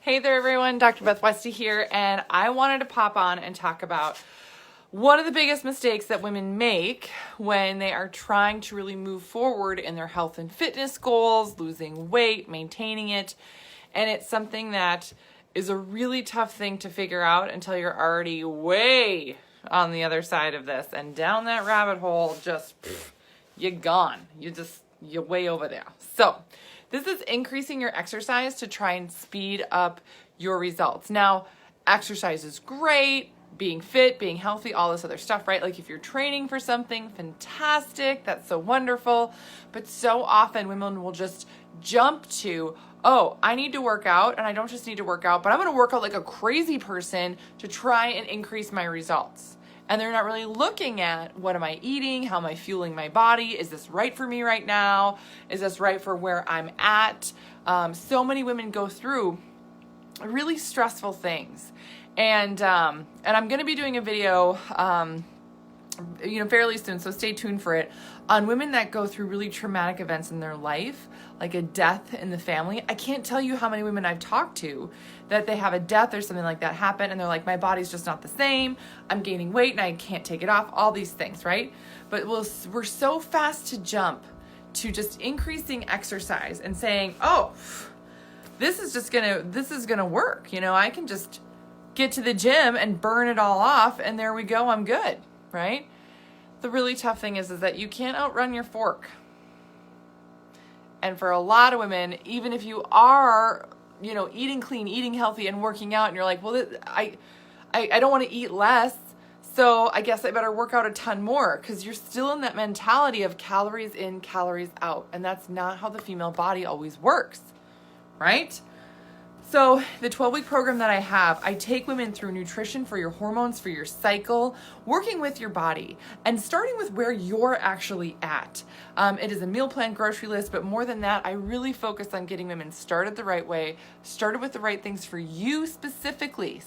Hey there everyone, Dr. Beth Westy here, and I wanted to pop on and talk about one of the biggest mistakes that women make when they are trying to really move forward in their health and fitness goals, losing weight, maintaining it. And it's something that is a really tough thing to figure out until you're already way on the other side of this and down that rabbit hole, you're gone. You're way over there. So this is increasing your exercise to try and speed up your results. Now, exercise is great, being fit, being healthy, all this other stuff, right? Like if you're training for something, fantastic, that's so wonderful. But so often women will just jump to, oh, I need to work out, and I don't just need to work out, but I'm gonna work out like a crazy person to try and increase my results. And they're not really looking at what am I eating? How am I fueling my body? Is this right for me right now? Is this right for where I'm at? So many women go through really stressful things. And I'm going to be doing a video, fairly soon, so stay tuned for it, on women that go through really traumatic events in their life, like a death in the family. I can't tell you how many women I've talked to that they have a death or something like that happen, and they're like, my body's just not the same, I'm gaining weight and I can't take it off, all these things, right? But we're so fast to jump to just increasing exercise and saying, oh, this is gonna work. I can just get to the gym and burn it all off, and there we go, I'm good, right? The really tough thing is that you can't outrun your fork. And for a lot of women, even if you are, eating clean, eating healthy, and working out, and you're like, well, I don't want to eat less, so I guess I better work out a ton more, because you're still in that mentality of calories in, calories out. And that's not how the female body always works, right? So the 12-week program that I have, I take women through nutrition for your hormones, for your cycle, working with your body, and starting with where you're actually at. It is a meal plan grocery list, but more than that, I really focus on getting women started the right way, started with the right things for you specifically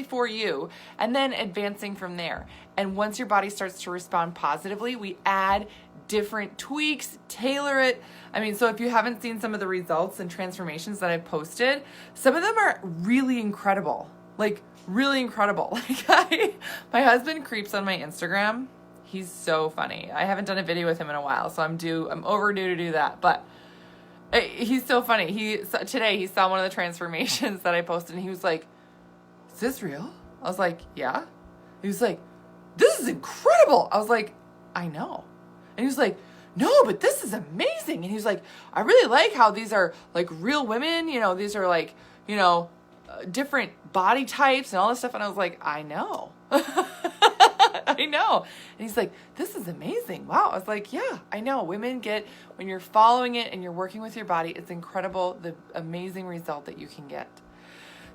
for you, and then advancing from there. And once your body starts to respond positively, we add different tweaks, tailor it. So if you haven't seen some of the results and transformations that I've posted, some of them are really incredible. Like really incredible. My husband creeps on my Instagram. He's so funny. I haven't done a video with him in a while, so I'm overdue to do that. But he's so funny. Today he saw one of the transformations that I posted, and he was like, "Is this real?" I was like, "Yeah." He was like, "This is incredible." I was like, "I know." And he was like, "No, but this is amazing." And he was like, "I really like how these are like real women, these are like, different body types and all this stuff." And I was like, "I know." I know. And he's like, "This is amazing. Wow." I was like, "Yeah, I know. Women when you're following it and you're working with your body, it's incredible, the amazing result that you can get."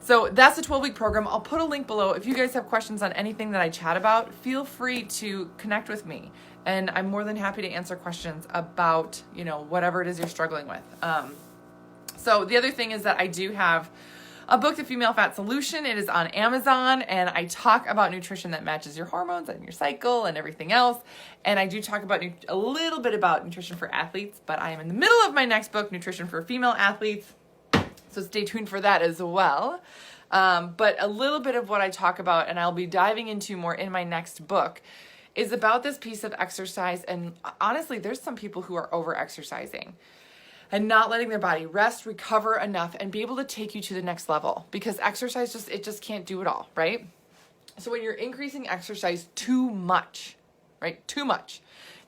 So that's the 12-week program. I'll put a link below. If you guys have questions on anything that I chat about, feel free to connect with me. And I'm more than happy to answer questions about, whatever it is you're struggling with. So the other thing is that I do have a book, The Female Fat Solution. It is on Amazon, and I talk about nutrition that matches your hormones and your cycle and everything else. And I do talk about a little bit about nutrition for athletes, but I am in the middle of my next book, Nutrition for Female Athletes. So stay tuned for that as well. But a little bit of what I talk about, and I'll be diving into more in my next book, is about this piece of exercise. And honestly, there's some people who are over-exercising and not letting their body rest, recover enough, and be able to take you to the next level, because exercise just can't do it all, right? So when you're increasing exercise too much, right? Too much.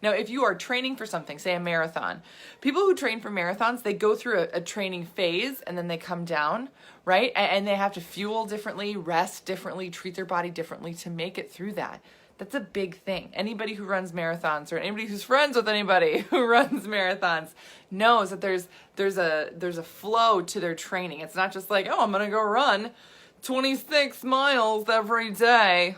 Now, if you are training for something, say a marathon, people who train for marathons, they go through a training phase and then they come down, right? And they have to fuel differently, rest differently, treat their body differently to make it through that. That's a big thing. Anybody who runs marathons, or anybody who's friends with anybody who runs marathons, knows that there's a flow to their training. It's not just like, oh, I'm gonna go run 26 miles every day.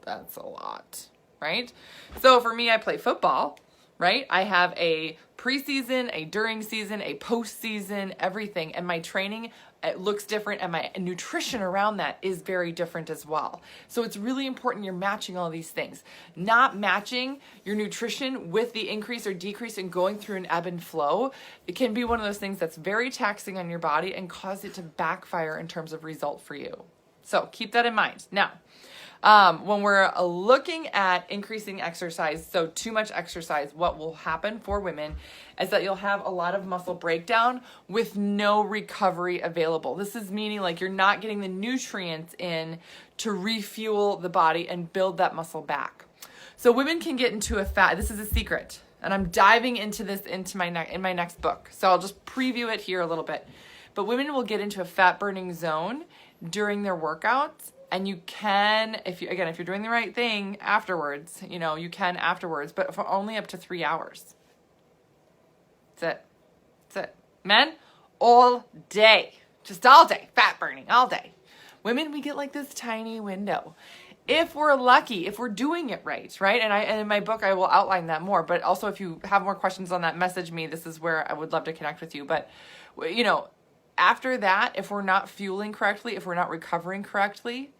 That's a lot, right? So for me, I play football, right? I have a preseason, a during season, a postseason, everything. And my training, it looks different, and my nutrition around that is very different as well. So it's really important you're matching all these things. Not matching your nutrition with the increase or decrease and going through an ebb and flow, it can be one of those things that's very taxing on your body and cause it to backfire in terms of result for you. So keep that in mind. Now, when we're looking at increasing exercise, so too much exercise, what will happen for women is that you'll have a lot of muscle breakdown with no recovery available. This is meaning like you're not getting the nutrients in to refuel the body and build that muscle back. So women can get into this is a secret, and I'm diving into this in my next book. So I'll just preview it here a little bit. But women will get into a fat burning zone during their workouts. And you can, if you're doing the right thing afterwards, you can afterwards, but for only up to 3 hours. That's it. Men, all day. Just all day. Fat burning, all day. Women, we get like this tiny window. If we're lucky, if we're doing it right? And in my book, I will outline that more. But also, if you have more questions on that, message me. This is where I would love to connect with you. But, after that, if we're not fueling correctly, if we're not recovering correctly,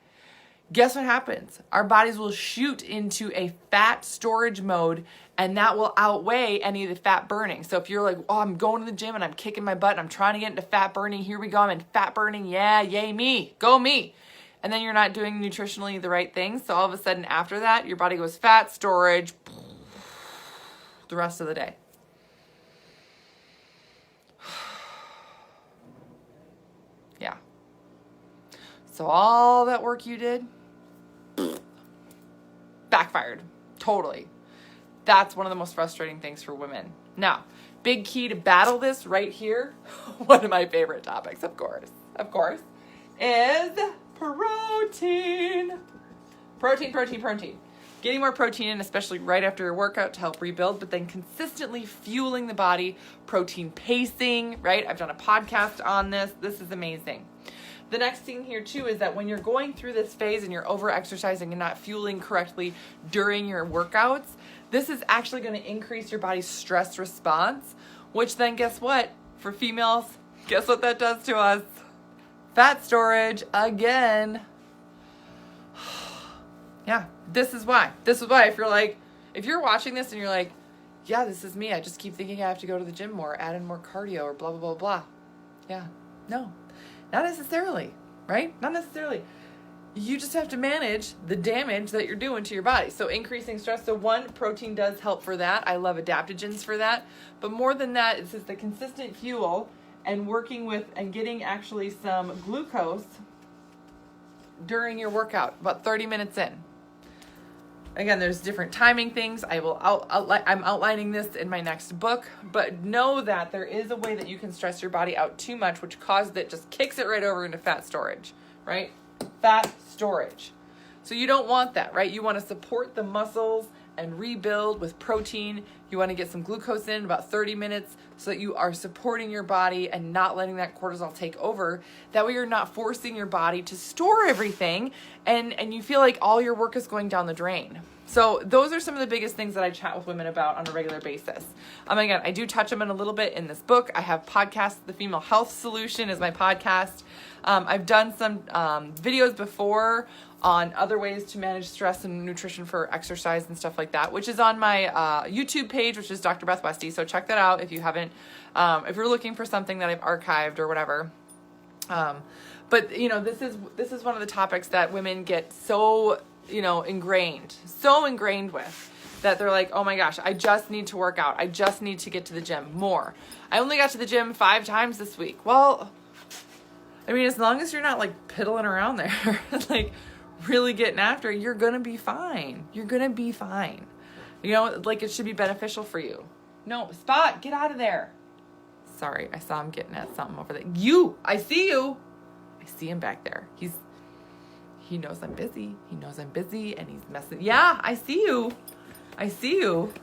guess what happens? Our bodies will shoot into a fat storage mode, and that will outweigh any of the fat burning. So if you're like, oh, I'm going to the gym and I'm kicking my butt and I'm trying to get into fat burning, here we go, I'm in fat burning, yeah, yay me, go me. And then you're not doing nutritionally the right things. So all of a sudden after that, your body goes fat storage the rest of the day. Yeah. So all that work you did, backfired. Totally. That's one of the most frustrating things for women. Now, big key to battle this right here, one of my favorite topics, of course, is protein. Protein. Getting more protein in, especially right after your workout to help rebuild, but then consistently fueling the body, protein pacing, right? I've done a podcast on this. This is amazing. The next thing here too is that when you're going through this phase and you're over-exercising and not fueling correctly during your workouts, this is actually going to increase your body's stress response, which then guess what? For females, guess what that does to us? Fat storage again. Yeah, this is why if you're watching this and you're like, yeah, this is me. I just keep thinking I have to go to the gym more, add in more cardio or blah, blah, blah, blah. Yeah, no. Not necessarily, right? Not necessarily. You just have to manage the damage that you're doing to your body. So increasing stress. So one, protein does help for that. I love adaptogens for that. But more than that, it's just the consistent fuel and working with and getting actually some glucose during your workout, about 30 minutes in. Again, there's different timing things. I'm outlining this in my next book, but know that there is a way that you can stress your body out too much, which causes it, just kicks it right over into fat storage, right? Fat storage. So you don't want that, right? You want to support the muscles and rebuild with protein. You want to get some glucose in about 30 minutes so that you are supporting your body and not letting that cortisol take over. That way you're not forcing your body to store everything and you feel like all your work is going down the drain. So those are some of the biggest things that I chat with women about on a regular basis. Again, I do touch them in a little bit in this book. I have podcasts. The Female Health Solution is my podcast. I've done some videos before on other ways to manage stress and nutrition for exercise and stuff like that, which is on my YouTube page, which is Dr. Beth Westie. So check that out if you haven't, if you're looking for something that I've archived or whatever. But this is one of the topics that women get so, ingrained with, that they're like, oh my gosh, I just need to work out. I just need to get to the gym more. I only got to the gym 5 times this week. Well, as long as you're not like piddling around there, like really getting after it, you're going to be fine. You're going to be fine. It should be beneficial for you. No, Spot, get out of there. Sorry, I saw him getting at something over there. I see you. I see him back there. He knows I'm busy. He knows I'm busy and he's messing. Yeah, I see you.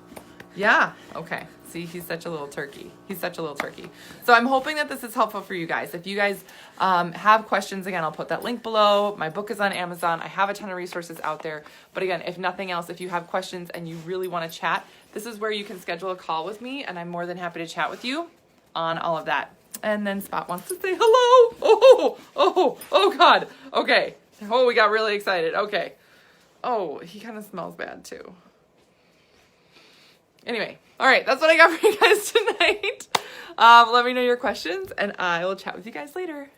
Yeah. Okay. See, he's such a little turkey. So I'm hoping that this is helpful for you guys. If you guys have questions, again, I'll put that link below. My book is on Amazon. I have a ton of resources out there. But again, if nothing else, if you have questions and you really want to chat, this is where you can schedule a call with me, and I'm more than happy to chat with you on all of that. And then Spot wants to say hello. Oh God. Okay. Oh, we got really excited. Okay. Oh, he kind of smells bad too. Anyway, all right, that's what I got for you guys tonight. Let me know your questions, and I will chat with you guys later.